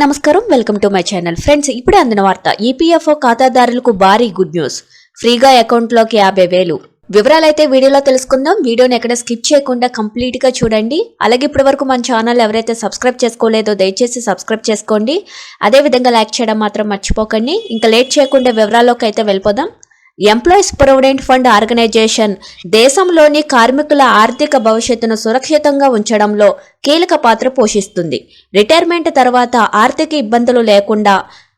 నమస్కారం, welcome to my channel. Friends, ఇప్పుడే అందిన వార్త. ఈపీఎఫ్ఓ ఖాతాదారులకు భారీ గుడ్ న్యూస్. ఫ్రీగా అకౌంట్లోకి 50,000. వివరాలైతే వీడియోలో తెలుసుకుందాం. వీడియోని ఎక్కడ స్కిప్ చేయకుండా కంప్లీట్ గా చూడండి. అలాగే ఇప్పటి వరకు మన ఛానల్ ఎవరైతే సబ్స్క్రైబ్ చేసుకోలేదో దయచేసి సబ్స్క్రైబ్ చేసుకోండి. అదే విధంగా లైక్ చేయడం మాత్రం మర్చిపోకండి. ఇంకా లేట్ చేయకుండా వివరాల్లోకి అయితే వెళ్ళిపోదాం. ఎంప్లాయీస్ ప్రొవిడెంట్ ఫండ్ ఆర్గనైజేషన్ దేశంలోని కార్మికుల ఆర్థిక భవిష్యత్తును సురక్షితంగా ఉంచడంలో కీలక పాత్ర పోషిస్తుంది. రిటైర్మెంట్ తర్వాత ఆర్థిక ఇబ్బందులు లేకుండా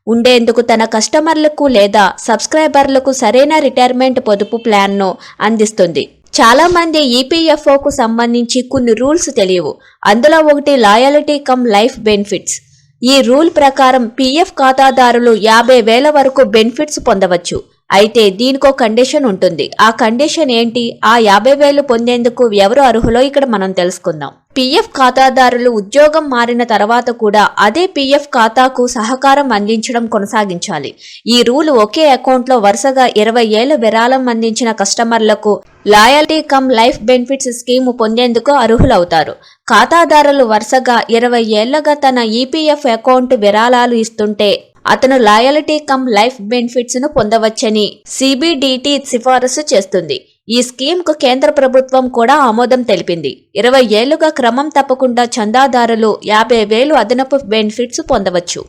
ఉండేందుకు తన కస్టమర్లకు లేదా సబ్స్క్రైబర్లకు సరైన రిటైర్మెంట్ పొదుపు ప్లాన్ను అందిస్తుంది. చాలా మంది ఈపీఎఫ్ఓకు సంబంధించి కొన్ని రూల్స్ తెలియవు. అందులో ఒకటి లాయల్టీ కమ్ లైఫ్ బెనిఫిట్స్. ఈ రూల్ ప్రకారం పీఎఫ్ ఖాతాదారులు 50,000 వరకు బెనిఫిట్స్ పొందవచ్చు. అయితే దీనికో కండిషన్ ఉంటుంది. ఆ కండిషన్ ఏంటి? ఆ 50,000 పొందేందుకు ఎవరు అర్హులో ఇక్కడ మనం తెలుసుకుందాం. పీఎఫ్ ఖాతాదారులు ఉద్యోగం మారిన తర్వాత కూడా అదే పీఎఫ్ ఖాతాకు సహకారం అందించడం కొనసాగించాలి. ఈ రూల్ ఒకే అకౌంట్లో వరుసగా 20 ఏళ్ల విరాళం అందించిన కస్టమర్లకు loyalty come life benefits scheme పొందేందుకు అర్హులవుతారు. ఖాతాదారులు వరుసగా 20 ఏళ్లగా తన ఈపీఎఫ్ అకౌంట్ విరాళాలు ఇస్తుంటే అతను లాయల్టీ కమ్ లైఫ్ బెనిఫిట్స్ ను పొందవచ్చని సిబిడిటి సిఫారసు చేస్తుంది. ఈ స్కీమ్ కు కేంద్ర ప్రభుత్వం కూడా ఆమోదం తెలిపింది. 20 ఏళ్లుగా క్రమం తప్పకుండా చందాదారులు 50,000 అదనపు బెనిఫిట్స్ పొందవచ్చు.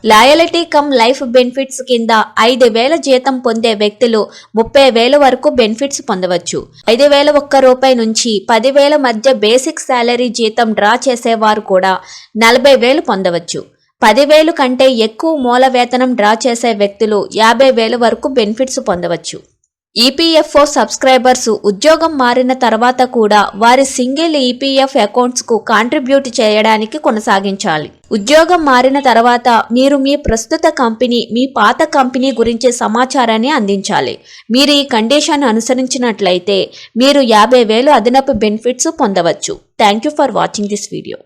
లాయల్టీ కమ్ లైఫ్ బెనిఫిట్స్ కింద 5,000 జీతం పొందే వ్యక్తులు 30,000 వరకు బెనిఫిట్స్ పొందవచ్చు. 5,001 రూపాయి నుంచి 10,000 మధ్య బేసిక్ శాలరీ జీతం డ్రా చేసేవారు కూడా 40,000 పొందవచ్చు. 10,000 కంటే ఎక్కువ మూల వేతనం డ్రా చేసే వ్యక్తులు 50,000 వరకు బెనిఫిట్స్ పొందవచ్చు. ఈపీఎఫ్ఓ సబ్స్క్రైబర్స్ ఉద్యోగం మారిన తర్వాత కూడా వారి సింగిల్ ఈపీఎఫ్ అకౌంట్స్ కు కాంట్రిబ్యూట్ చేయడానికి కొనసాగించాలి. ఉద్యోగం మారిన తర్వాత మీరు మీ ప్రస్తుత కంపెనీ, మీ పాత కంపెనీ గురించి సమాచారాన్ని అందించాలి. మీరు ఈ కండిషన్ అనుసరించినట్లయితే మీరు 50,000 అదనపు బెనిఫిట్స్ పొందవచ్చు. Thank you for watching this video.